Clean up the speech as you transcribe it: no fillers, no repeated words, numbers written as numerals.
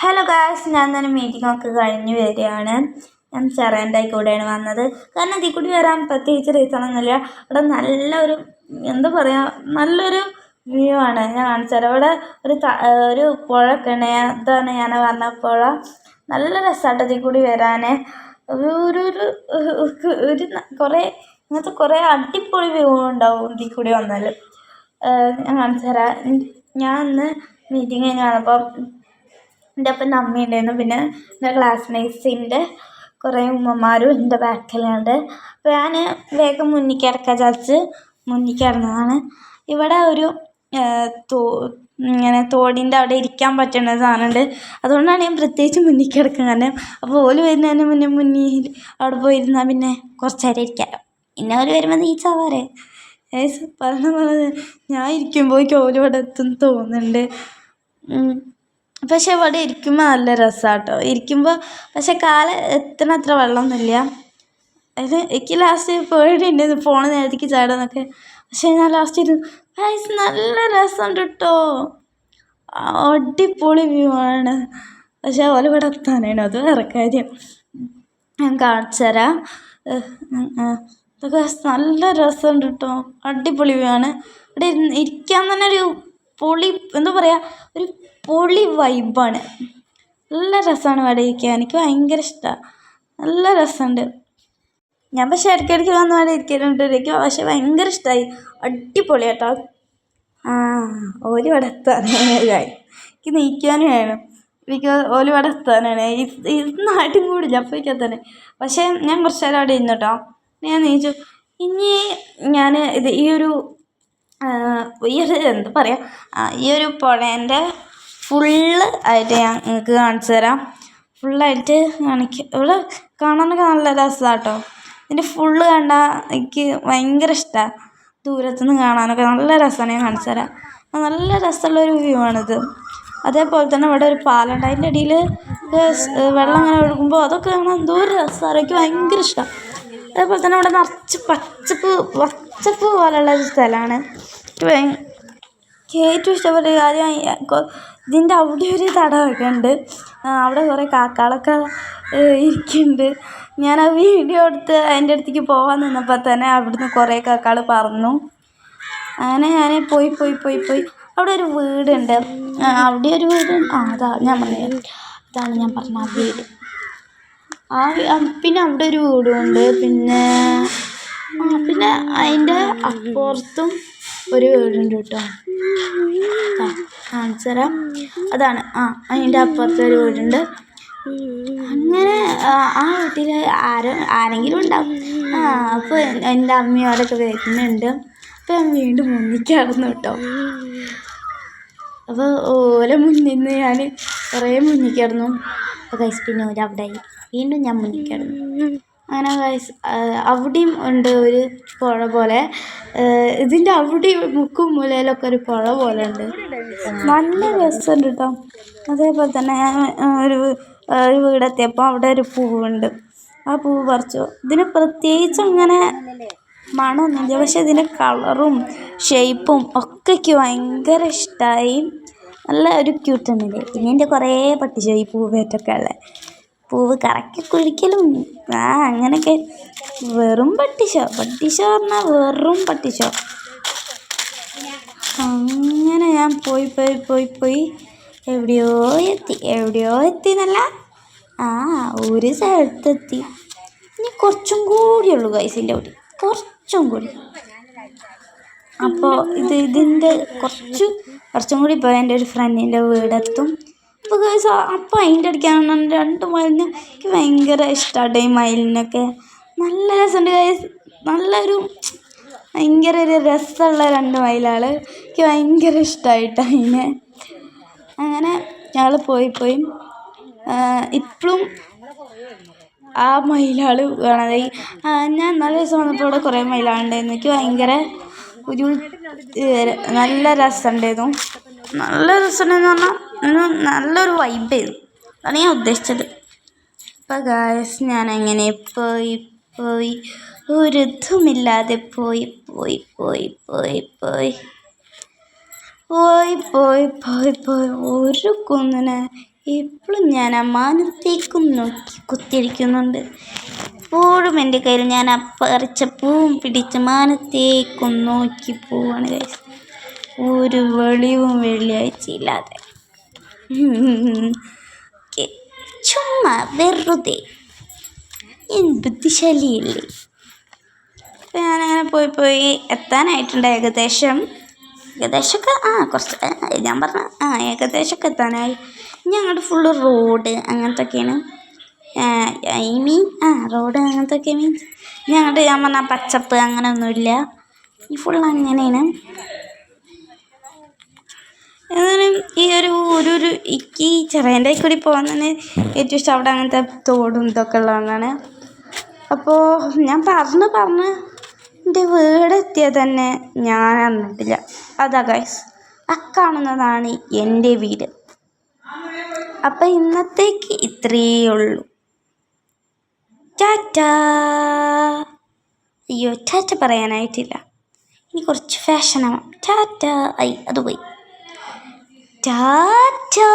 Hello guys, ഞാൻ തന്നെ മീറ്റിംഗൊക്കെ കഴിഞ്ഞ് വരികയാണ്. ഞാൻ ചെറിയൻ്റെ കൂടെയാണ് വന്നത്. കാരണം ഇതിൽ കൂടി വരാൻ പ്രത്യേകിച്ച് റീസണൊന്നുമില്ല. ഇവിടെ നല്ലൊരു എന്താ പറയുക, നല്ലൊരു വ്യൂ ആണ്. ഞാൻ കാണിച്ചുതരാം. ഇവിടെ ഒരു പുഴയൊക്കെ ഉണ്ട്. ഇതാണ് ഞാൻ പറഞ്ഞ പുഴ. നല്ല രസമായിട്ട് ഇതിൽ കൂടി വരാൻ. ഒരു ഒരു ഒരു കുറേ ഇങ്ങനത്തെ കുറേ അടിപൊളി വ്യൂ ഉണ്ടാവും ഇതിൽ കൂടി വന്നാൽ. ഞാൻ കാണിച്ചുതരാം. ഞാൻ ഇന്ന് മീറ്റിംഗ് കഴിഞ്ഞ് വന്നപ്പോൾ എൻ്റെ ഒപ്പം അമ്മ ഉണ്ടായിരുന്നു. പിന്നെ എൻ്റെ ക്ലാസ്മേറ്റ്സിൻ്റെ കുറേ ഉമ്മമാരും എൻ്റെ ബാക്കിലുണ്ട്. അപ്പോൾ ഞാൻ വേഗം മുന്നിൽ കിടക്കാൻ വിചാരിച്ച് മുന്നിൽ കിടന്നതാണ്. ഇവിടെ ഒരു ഇങ്ങനെ തോടിൻ്റെ അവിടെ ഇരിക്കാൻ പറ്റുന്ന സാധനമുണ്ട്. അതുകൊണ്ടാണ് ഞാൻ പ്രത്യേകിച്ച് മുന്നിൽ കിടക്കുന്നത്. അപ്പോൾ ഓല് വരുന്നതിന് മുന്നിൽ അവിടെ പോയിരുന്നാൽ പിന്നെ കുറച്ച് നേരം ഇരിക്കാമല്ലോ. പിന്നെ ഓല് വരുമ്പോൾ നീച്ചാവാറേ പറഞ്ഞത് ഞാൻ ഇരിക്കുമ്പോഴേക്കും ഓല് ഇവിടെ എത്തും തോന്നുന്നുണ്ട്. പക്ഷെ ഇവിടെ ഇരിക്കുമ്പോൾ നല്ല രസമാണ് കേട്ടോ. ഇരിക്കുമ്പോൾ പക്ഷെ കാല് എത്തണത്ര വെള്ളമൊന്നുമില്ല. അത് എനിക്ക് ലാസ്റ്റ് പേടിയുണ്ട് പോണ നേരത്തേക്ക് ചാടാന്നൊക്കെ. പക്ഷെ ഞാൻ ലാസ്റ്റ് നല്ല രസമുണ്ട് കേട്ടോ. അടിപൊളി വ്യൂ ആണ്. പക്ഷെ ഓല ഇവിടെ എത്താനാണ്, അത് വേറെ കാര്യം. ഞാൻ കാണിച്ചു തരാം. ഇതൊക്കെ നല്ല രസമുണ്ട് കേട്ടോ. അടിപൊളി വ്യൂ ആണ്. ഇവിടെ ഇരിക്കാൻ തന്നെ ഒരു പൊളി, എന്താ പറയുക, ഒരു പൊളി വൈബാണ്. നല്ല രസമാണ് ഇവിടെ ഇരിക്കാൻ. എനിക്ക് ഭയങ്കര ഇഷ്ടമാണ്. നല്ല രസമുണ്ട്. ഞാൻ പക്ഷേ ഇടയ്ക്കിടയ്ക്ക് വന്ന് അവിടെ ഇരിക്കലുണ്ട്. എനിക്ക് പക്ഷേ ഭയങ്കര ഇഷ്ടമായി. അടിപൊളി കേട്ടോ. ഓല് ഇവിടെ എത്താനാണ്. എനിക്ക് നീക്കാനും വേണം. എനിക്ക് ഓല് ഇവിടെ എത്താനാണ്. നാട്ടിൽ കൂടില്ല അപ്പോഴേക്കും എത്താനാണ്. പക്ഷേ ഞാൻ കുറച്ച് നേരം അവിടെ ഇരുന്നു കേട്ടോ. ഞാൻ നീച്ചു. ഇനി ഞാൻ ഈ ഒരു എന്താ പറയുക, ഈ ഒരു പുഴേൻ്റെ ഫുള്ള് ആയിട്ട് ഞാൻ നിങ്ങൾക്ക് കാണിച്ചു തരാം. ഫുള്ളായിട്ട് ഇവിടെ കാണാനൊക്കെ നല്ല രസമാണ് കേട്ടോ. ഇതിൻ്റെ ഫുള്ള് കണ്ടാൽ എനിക്ക് ഭയങ്കര ഇഷ്ടമാണ്. ദൂരത്തുനിന്ന് കാണാനൊക്കെ നല്ല രസമാണ്. ഞാൻ കാണിച്ചു തരാം. നല്ല രസമുള്ളൊരു വ്യൂ ആണിത്. അതേപോലെ തന്നെ ഇവിടെ ഒരു പാലമുണ്ട്. അതിൻ്റെ അടിയിൽ വെള്ളം ഇങ്ങനെ ഒഴുകുമ്പോൾ അതൊക്കെ കാണാൻ എന്തോ ഒരു രസമാണ്. എനിക്ക് ഭയങ്കര ഇഷ്ടമാണ്. അതേപോലെ തന്നെ ഇവിടെ നിറച്ച് പച്ചപ്പ് പോലുള്ളൊരു സ്ഥലമാണ്. എനിക്ക് ഏറ്റവും ഇഷ്ടപ്പെട്ട കാര്യം ഇതിൻ്റെ അവിടെ ഒരു തടമൊക്കെ ഉണ്ട്. അവിടെ കുറേ കാക്കകളൊക്കെ ഇരിക്കുന്നുണ്ട്. ഞാൻ ആ വീഡിയോ എടുത്ത് അതിൻ്റെ അടുത്തേക്ക് പോകാൻ നിന്നപ്പോൾ തന്നെ അവിടുന്ന് കുറേ കാക്കകൾ പറന്നു. അങ്ങനെ ഞാൻ പോയി അവിടെ ഒരു വീടുണ്ട്. അവിടെ ഒരു വീട്, അതാ ഞാൻ പറഞ്ഞത്, അതാണ് ഞാൻ പറഞ്ഞ ആ വീട്. പിന്നെ അവിടെ ഒരു വീടുണ്ട്. പിന്നെ അതിൻ്റെ അപ്പുറത്തും ഒരു വീടുണ്ട് കേട്ടോ. കാണിച്ചു തരാം. അതാണ് അതിൻ്റെ അപ്പുറത്തൊരു വീടുണ്ട്. അങ്ങനെ ആ വീട്ടിൽ ആരെങ്കിലും ഉണ്ടാവും. അപ്പോൾ എൻ്റെ അമ്മയും അവരൊക്കെ വരുന്നുണ്ട്. അപ്പോൾ ഞാൻ വീണ്ടും മുന്നിൽ കിടന്നു കേട്ടോ. അപ്പോൾ ഓലെ മുന്നിൽ നിന്ന് ഞാൻ കുറേ മുന്നിൽ കിടന്നു. അപ്പോൾ ഗൈസ് പിന്നെ ഓല അവിടെ വീണ്ടും ഞാൻ മുന്നിൽ കിടന്നു. അങ്ങനെ ഗൈസ് അവിടെയും ഉണ്ട് ഒരു പുഴ പോലെ. ഇതിൻ്റെ അവിടെ മുക്കും മൂലയിലൊക്കെ ഒരു പുഴ പോലെ ഉണ്ട്. നല്ല രസമുണ്ട് കേട്ടോ. അതേപോലെ തന്നെ ഞാൻ ഒരു വീടെത്തിയപ്പോൾ അവിടെ ഒരു പൂവുണ്ട്. ആ പൂവ് പറിച്ചു. ഇതിന് പ്രത്യേകിച്ച് അങ്ങനെ മണമൊന്നുമില്ല. പക്ഷെ ഇതിൻ്റെ കളറും ഷേപ്പും ഒക്കെ എനിക്ക് ഭയങ്കര ഇഷ്ടമായി. നല്ല ഒരു ക്യൂട്ടുന്നില്ലേ. പിന്നെ എൻ്റെ കുറേ പട്ടിച്ചോ ഈ പൂവേറ്റൊക്കെ ഉള്ളത്. പൂവ് കറക്കി കുഴിക്കലും അങ്ങനെയൊക്കെ. വെറും പട്ടിഷോ പറഞ്ഞാൽ വെറും പട്ടിഷോ. അങ്ങനെ ഞാൻ പോയി എവിടെയോ എത്തി എന്നല്ല, ഒരു സ്ഥലത്തെത്തി. ഇനി കുറച്ചും കൂടിയുള്ളൂ ഗൈസിൻ്റെ അവിടെ, കുറച്ചും കൂടി. അപ്പോൾ ഇതിൻ്റെ കുറച്ചും കൂടി പോയി എൻ്റെ ഒരു ഫ്രണ്ടിൻ്റെ വീടെത്തും. അപ്പോൾ ഗൈസ് അപ്പോൾ അതിൻ്റെ അടിക്കാണ് 2 മയിലിന് എനിക്ക് ഭയങ്കര ഇഷ്ടമാട്ടോ. ഈ മയിലിനൊക്കെ നല്ല രസമുണ്ട് ഗൈസ്. നല്ലൊരു ഭയങ്കര ഒരു രസമുള്ള 2 മയിലാണ്. എനിക്ക് ഭയങ്കര ഇഷ്ടമായിട്ടോ അതിനെ. അങ്ങനെ ഞങ്ങൾ പോയി ഇപ്പോഴും ആ മയിലാൾ കാണാതെ. ഞാൻ നല്ല ദിവസം വന്നപ്പോൾ ഇവിടെ കുറേ മയിലാളുണ്ടായിരുന്നു. എനിക്ക് ഭയങ്കര ഒരു നല്ല രസമുണ്ടായിരുന്നു. നല്ല രസമുണ്ടെന്ന് പറഞ്ഞാൽ നല്ലൊരു വൈബായിരുന്നു. അതാണ് ഞാൻ ഉദ്ദേശിച്ചത്. അപ്പോൾ ഗായ്സ് ഞാൻ അങ്ങനെ പോയി ഒരു ഇതുമില്ലാതെ പോയി ഒരു കുന്നിനെ എപ്പോഴും ഞാൻ ആ മാനത്തേക്കും നോക്കി കുത്തിരിക്കുന്നുണ്ട്. എപ്പോഴും എൻ്റെ കയ്യിൽ ഞാൻ ആ പറിച്ച പൂവും പിടിച്ച് മാനത്തേക്കും നോക്കി പോവാണ് ഗൈസ്, ഒരു വെളിവും വെള്ളിയാഴ്ചയില്ലാതെ. ചുമ്മാ വെറുതെ, ഞാൻ ബുദ്ധിശാലിയല്ലേ. അപ്പം ഞാനങ്ങനെ പോയി എത്താനായിട്ടുണ്ട് ഏകദേശമൊക്കെ കുറച്ച് ഞാൻ പറഞ്ഞ ഏകദേശമൊക്കെ എത്താനായി. ഞങ്ങളുടെ ഫുള്ള് റോഡ് അങ്ങനത്തൊക്കെയാണ്. റോഡ് അങ്ങനത്തൊക്കെ മീൻസ് ഞങ്ങളുടെ ഞാൻ പറഞ്ഞ പച്ചപ്പ് അങ്ങനെയൊന്നുമില്ല, ഈ ഫുള്ള് അങ്ങനെയാണ്. എന്നാലും ഈ ഒരു ഈ ചെറിയൻ്റെ കൂടി പോകാൻ തന്നെ ഏറ്റവും ഇഷ്ടം. അവിടെ അങ്ങനത്തെ തോടും ഇതൊക്കെ ഉള്ളതുകൊണ്ടാണ്. അപ്പോൾ ഞാൻ പറഞ്ഞ് എൻ്റെ വീടെത്തിയാൽ തന്നെ ഞാൻ അറിഞ്ഞിട്ടില്ല. അതാ ഗൈസ്, കാണുന്നതാണ് എൻ്റെ വീട്. അപ്പം ഇന്നത്തേക്ക് ഇത്രയേ ഉള്ളൂ. ടാറ്റാ. അയ്യോ, ടാറ്റ പറയാനായിട്ടില്ല, ഇനി കുറച്ച് ഫാഷനാവാം. ടാറ്റാ. അത് പോയി. ടാറ്റാ.